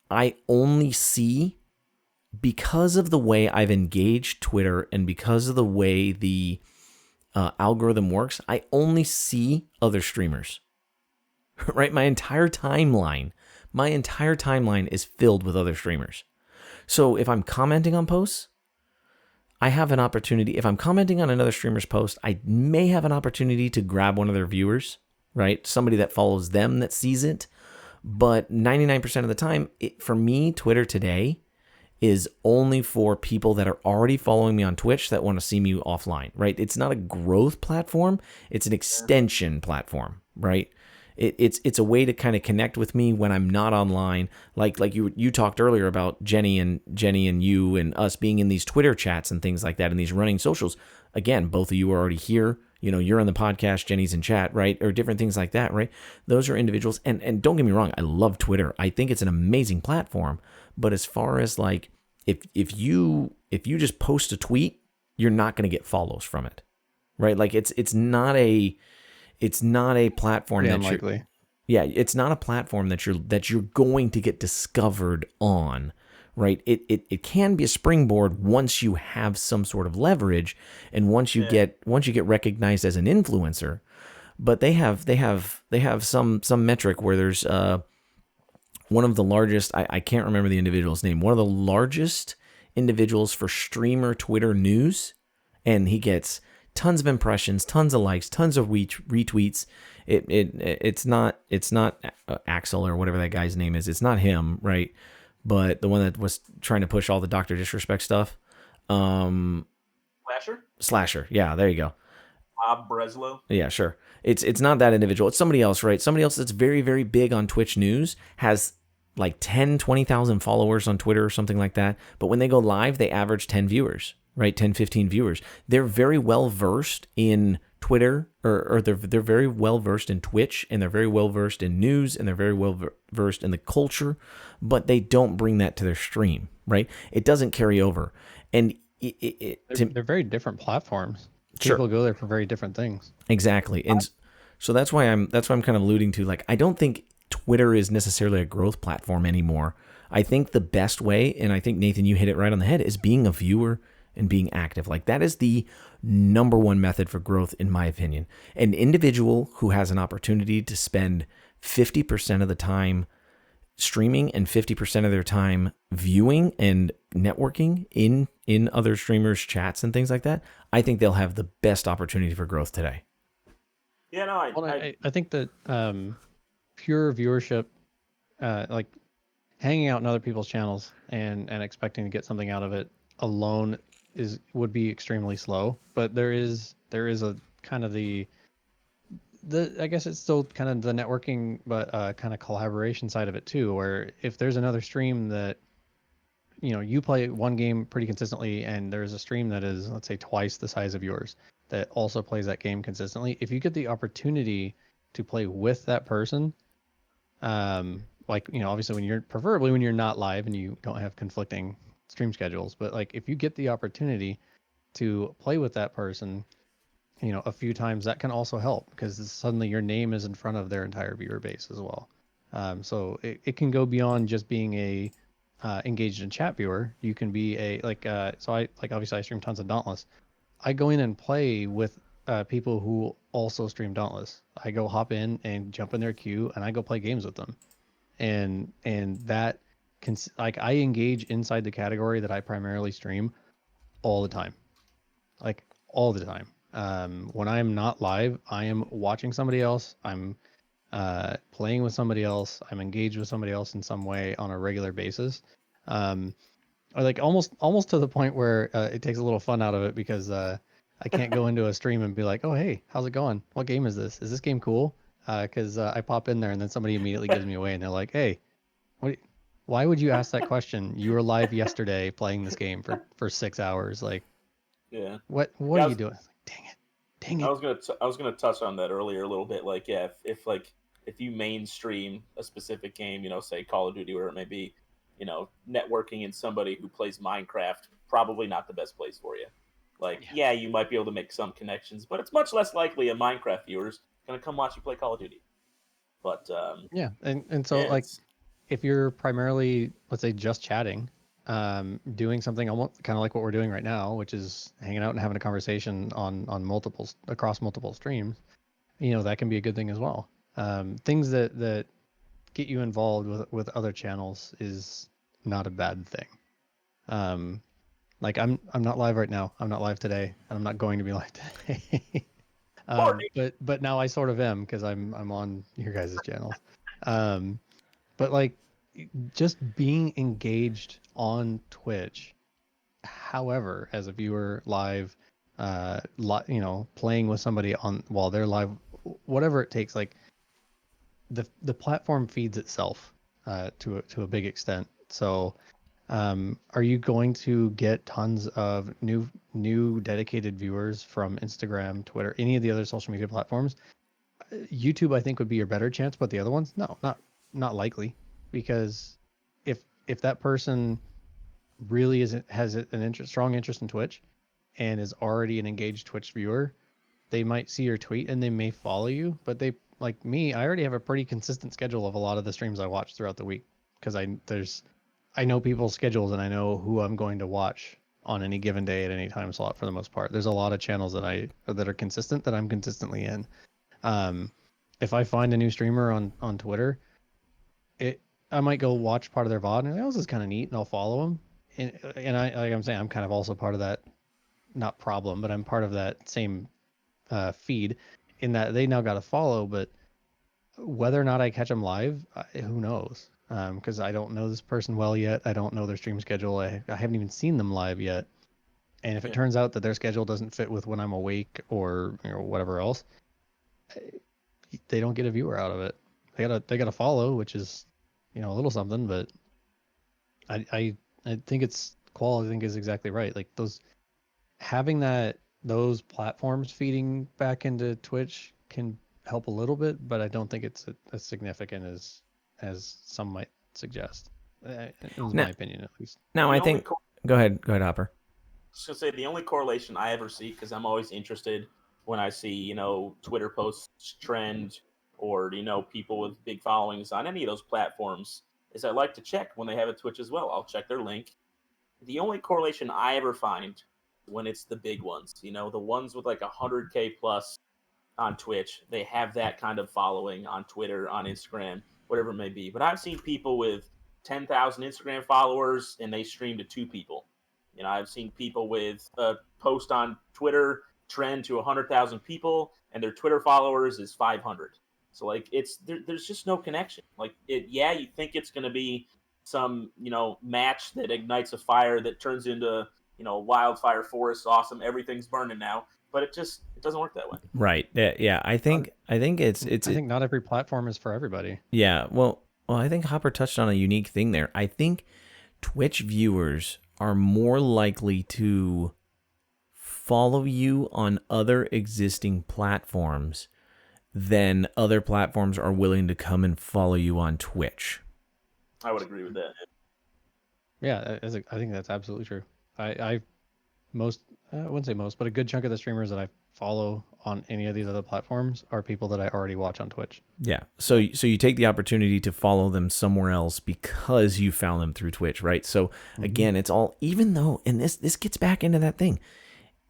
I only see, because of the way I've engaged Twitter and because of the way the algorithm works, I only see other streamers. Right? My entire timeline is filled with other streamers. So if I'm commenting on posts, I have an opportunity. If I'm commenting on another streamer's post, I may have an opportunity to grab one of their viewers, right? Somebody that follows them that sees it. But 99% of the time, for me, Twitter today is only for people that are already following me on Twitch that want to see me offline, right? It's not a growth platform. It's an extension platform, right? It's a way to kind of connect with me when I'm not online. Like you talked earlier about Jenny and you and us being in these Twitter chats and things like that, and these running socials. Again, both of you are already here. You know, you're on the podcast, Jenny's in chat, right? Or different things like that, right? Those are individuals. And don't get me wrong, I love Twitter. I think it's an amazing platform. But as far as, like, if you just post a tweet, you're not going to get follows from it, right? Like, it's not a platform Pretty that unlikely. it's not a platform that you're going to get discovered on, right? It can be a springboard once you have some sort of leverage, and once you get recognized as an influencer. But they have some metric where there's one of the largest, I can't remember the individual's name, one of the largest individuals for streamer Twitter news, and he gets tons of impressions, tons of likes, tons of retweets. It's not Axel or whatever that guy's name is. It's not him, right? But the one that was trying to push all the Dr. Disrespect stuff. Slasher. Yeah, there you go. Bob Breslow. Yeah, sure. It's not that individual. It's somebody else, right? Somebody else that's very, very big on Twitch news, has like 10, 20,000 followers on Twitter or something like that. But when they go live, they average 10 viewers, right? 10, 15 viewers. They're very well versed in Twitter, or they're very well versed in Twitch, and they're very well versed in news, and they're very well versed in the culture, but they don't bring that to their stream, right? It doesn't carry over. And They're very different platforms. Sure. People go there for very different things. Exactly. And so that's why I'm kind of alluding to, like, I don't think Twitter is necessarily a growth platform anymore. I think the best way, and I think, Nathan, you hit it right on the head, is being a viewer and being active. Like, that is the number one method for growth, in my opinion. An individual who has an opportunity to spend 50% of the time streaming and 50% of their time viewing and networking in other streamers' chats and things like that, I think they'll have the best opportunity for growth today. Yeah, no, I think that pure viewership, like hanging out in other people's channels and expecting to get something out of it alone would be extremely slow. But there is a kind of the I guess it's still kind of the networking, but kind of collaboration side of it too, where if there's another stream that, you know, you play one game pretty consistently and there's a stream that is, let's say, twice the size of yours that also plays that game consistently, if you get the opportunity to play with that person, like, you know, obviously preferably when you're not live and you don't have conflicting stream schedules, but like if you get the opportunity to play with that person, you know, a few times, that can also help because suddenly your name is in front of their entire viewer base as well. So it can go beyond just being a engaged in chat viewer. You can be a so I like obviously I stream tons of Dauntless. I go in and play with people who also stream Dauntless. I go hop in and jump in their queue and I go play games with them. And that can like I engage inside the category that I primarily stream all the time. Like all the time. When I'm not live, I am watching somebody else. I'm playing with somebody else. I'm engaged with somebody else in some way on a regular basis. Um, or like almost to the point where it takes a little fun out of it because I can't go into a stream and be like, oh hey, how's it going? What game is this? Is this game cool? Because I pop in there and then somebody immediately gives me away and they're like, hey, what? Why would you ask that question? You were live yesterday playing this game for 6 hours. Like, Yeah. what Yeah, are you doing? It's like, dang it. I was gonna touch on that earlier a little bit. Like, yeah, if like if you mainstream a specific game, say Call of Duty or it may be, networking in somebody who plays Minecraft, probably not the best place for you. Like, Yeah. yeah, you might be able to make some connections, but it's much less likely a Minecraft viewer's gonna come watch you play Call of Duty. But Yeah, and so yeah, like it's if you're primarily, let's say, just chatting, doing something almost kind of like what we're doing right now, which is hanging out and having a conversation on multiples across multiple streams, that can be a good thing as well. Things that get you involved with other channels is not a bad thing. Um, like I'm not live right now. I'm not live today, and I'm not going to be live today. Courtney. But now I sort of am because I'm on your guys' channels. Um, but like just being engaged on Twitch, however, as a viewer live, playing with somebody on while they're live, whatever it takes, like the platform feeds itself to a big extent. So, are you going to get tons of new dedicated viewers from Instagram, Twitter, any of the other social media platforms? YouTube, I think, would be your better chance, but the other ones, no, not likely, because if that person really has strong interest in Twitch and is already an engaged Twitch viewer, they might see your tweet and they may follow you, but they like me, I already have a pretty consistent schedule of a lot of the streams I watch throughout the week because I know people's schedules and I know who I'm going to watch on any given day at any time slot for the most part. There's a lot of channels that are consistent that I'm consistently in. Um, if I find a new streamer on Twitter, it I might go watch part of their VOD and like, oh, this is kind of neat, and I'll follow them. And I like I'm saying I'm kind of also part of that, not problem, but I'm part of that same feed in that they now got to follow. But whether or not I catch them live, who knows? Because I don't know this person well yet. I don't know their stream schedule. I haven't even seen them live yet. And if it Yeah. turns out that their schedule doesn't fit with when I'm awake or whatever else, they don't get a viewer out of it. They gotta follow, which is a little something, but I think it's Qual. I think is exactly right. Like having those platforms feeding back into Twitch can help a little bit, but I don't think it's as significant as some might suggest. It was Now, my opinion, at least. now The I only think. Go ahead, Hopper. was gonna say the only correlation I ever see, because I'm always interested when I see Twitter posts trend or people with big followings on any of those platforms, is I like to check when they have a Twitch as well. I'll check their link. The only correlation I ever find when it's the big ones, the ones with like 100K plus on Twitch, they have that kind of following on Twitter, on Instagram, whatever it may be. But I've seen people with 10,000 Instagram followers and they stream to two people. I've seen people with a post on Twitter trend to 100,000 people and their Twitter followers is 500. So like there's just no connection. Like yeah, you think it's going to be some match that ignites a fire that turns into wildfire forest, awesome, everything's burning now, but it doesn't work that way. Right. Yeah. I think I think not every platform is for everybody. yeah. Well, I think Hopper touched on a unique thing there. I think Twitch viewers are more likely to follow you on other existing platforms than other platforms are willing to come and follow you on Twitch. I would agree with that. Yeah, I think that's absolutely true. I most, I wouldn't say most, but a good chunk of the streamers that I follow on any of these other platforms are people that I already watch on Twitch. Yeah. So you take the opportunity to follow them somewhere else because you found them through Twitch, right? So again, it's all, even though, and this gets back into that thing.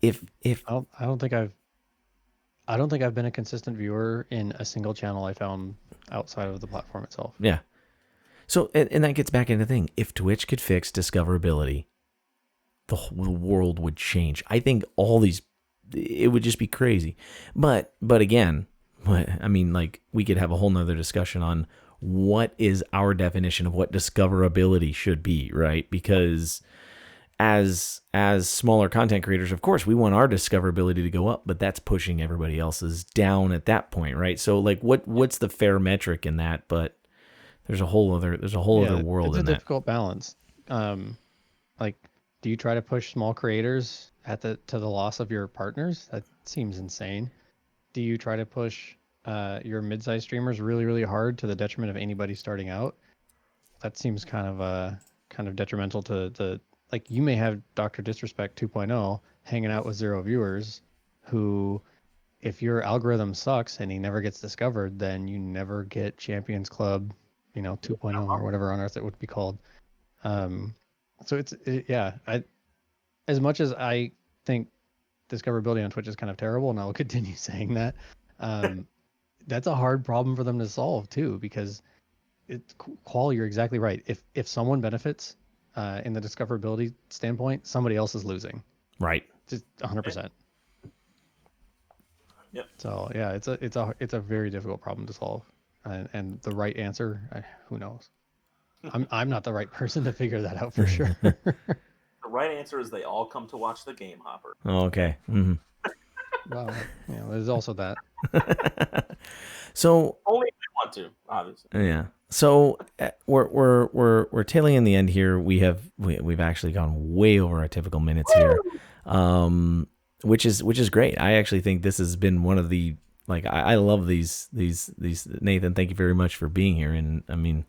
If I don't think I've been a consistent viewer in a single channel I found outside of the platform itself. yeah. So and that gets back into the thing. If Twitch could fix discoverability, the whole world would change. I think all these, it would just be crazy. But again, I mean, like, we could have a whole nother discussion on what is our definition of what discoverability should be, right? Because as smaller content creators, of course, we want our discoverability to go up, but that's pushing everybody else's down at that point, right? So like, what's the fair metric in that? But there's a whole other world It's a in that. difficult balance. Like, do you try to push small creators to the loss of your partners? That seems insane. Do you try to push your mid-sized streamers really, really hard to the detriment of anybody starting out? That seems kind of detrimental to the, like, you may have Dr. Disrespect 2.0 hanging out with 0 viewers who, if your algorithm sucks and he never gets discovered, then you never get Champions Club, 2.0 or whatever on earth it would be called. Um, so yeah, as much as I think discoverability on Twitch is kind of terrible, and I will continue saying that, um, that's a hard problem for them to solve too, because Qual, you're exactly right. If someone benefits in the discoverability standpoint, somebody else is losing. Right. Just 100%. Yep. So yeah, it's a very difficult problem to solve, and the right answer, who knows? I'm not the right person to figure that out for sure. The right answer is they all come to watch the Game Hopper. Oh, okay. Mm-hmm. Well, there's also that. So Only if they want to, obviously. yeah. So we're tailing in the end here. We've actually gone way over our typical minutes here, which is great. I actually think this has been one of the, like, I love these Nathan. Thank you very much for being here, and I mean,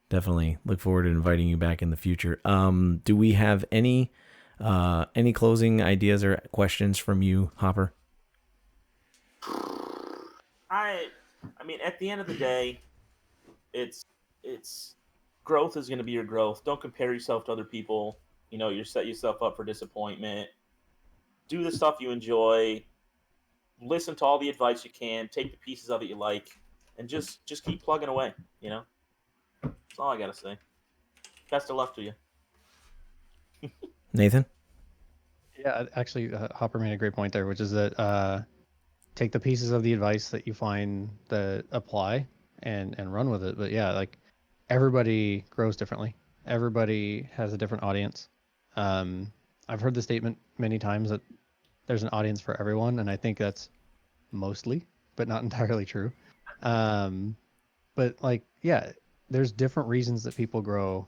definitely look forward to inviting you back in the future. Do we have any closing ideas or questions from you, Hopper? I mean, at the end of the day, it's growth is going to be your growth. Don't compare yourself to other people. You set yourself up for disappointment. Do the stuff you enjoy. Listen to all the advice you can. Take the pieces of it you like, and just keep plugging away. That's all I gotta say. Best of luck to you. Nathan? Yeah, actually, Hopper made a great point there, which is that take the pieces of the advice that you find that apply and run with it. But yeah, like, everybody grows differently. Everybody has a different audience. I've heard the statement many times that there's an audience for everyone, and I think that's mostly, but not entirely true. But like, yeah, there's different reasons that people grow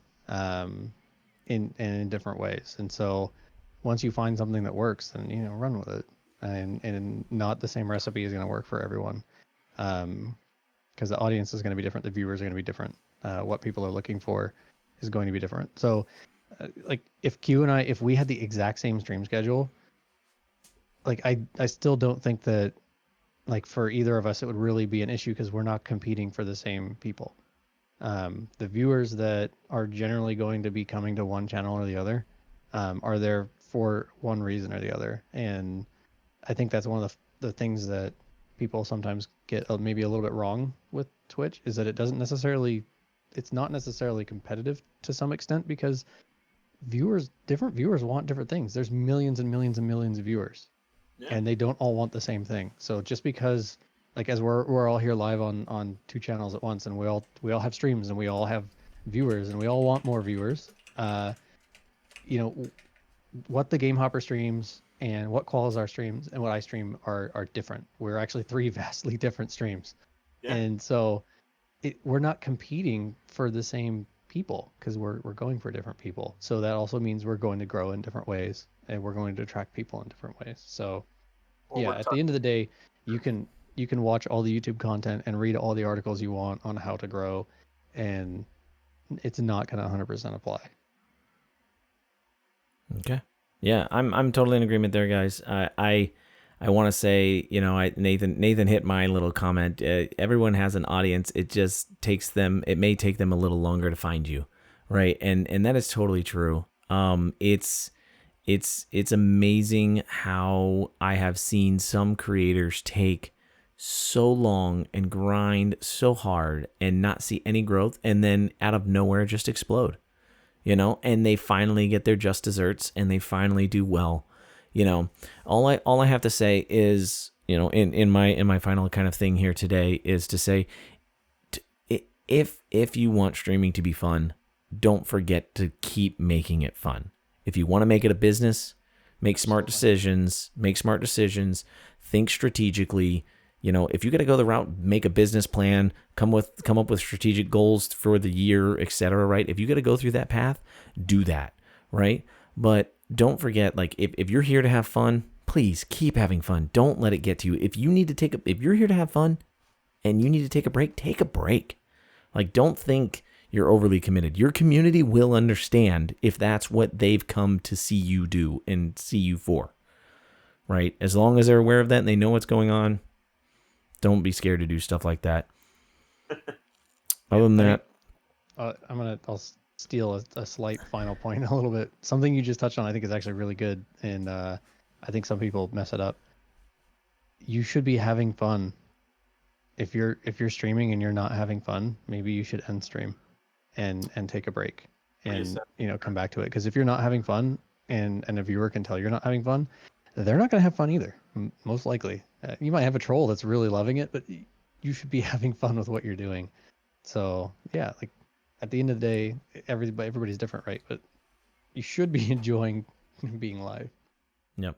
in different ways. And so once you find something that works, then run with it. And not the same recipe is going to work for everyone, because the audience is going to be different, the viewers are going to be different, what people are looking for is going to be different. So like, if Q and I, if we had the exact same stream schedule, like, I still don't think that, like, for either of us it would really be an issue, because we're not competing for the same people. The viewers that are generally going to be coming to one channel or the other are there for one reason or the other. And I think that's one of the things that people sometimes get maybe a little bit wrong with Twitch, is that it's not necessarily competitive to some extent, because different viewers want different things. There's millions and millions and millions of viewers, and they don't all want the same thing. So just because, like, as we're all here live on 2 channels at once, and we all have streams, and we all have viewers, and we all want more viewers, what the Game Hopper streams and what Qualizar streams and what I stream are different. We're actually 3 vastly different streams. Yeah. And so we're not competing for the same people, because we're going for different people. So that also means we're going to grow in different ways, and we're going to attract people in different ways. So yeah, at the end of the day, you can watch all the YouTube content and read all the articles you want on how to grow, and it's not going to 100% apply. Okay. Yeah, I'm totally in agreement there, guys. I want to say, Nathan hit my little comment. Everyone has an audience. It just takes them. It may take them a little longer to find you, right? And that is totally true. It's amazing how I have seen some creators take so long and grind so hard and not see any growth, and then out of nowhere just explode, and they finally get their just desserts and they finally do well. All I have to say is, in my final kind of thing here today is to say, if you want streaming to be fun, don't forget to keep making it fun. If you want to make it a business, make smart decisions, think strategically. If you got to go the route, make a business plan, come up with strategic goals for the year, etc. Right? If you got to go through that path, do that. Right? But don't forget, like, if you're here to have fun, please keep having fun. Don't let it get to you. If you're here to have fun and you need to take a break, take a break. Like, don't think you're overly committed. Your community will understand if that's what they've come to see you do and see you for. Right? As long as they're aware of that and they know what's going on, don't be scared to do stuff like that. Other than that, I'll steal a slight final point a little bit. Something you just touched on, I think, is actually really good, and I think some people mess it up. You should be having fun. If you're streaming and you're not having fun, maybe you should end stream and take a break and come back to it. Because if you're not having fun and a viewer can tell you're not having fun, they're not going to have fun either. Most likely, you might have a troll that's really loving it, but you should be having fun with what you're doing. So yeah, like at the end of the day, everybody's different, right? But you should be enjoying being live. Yep.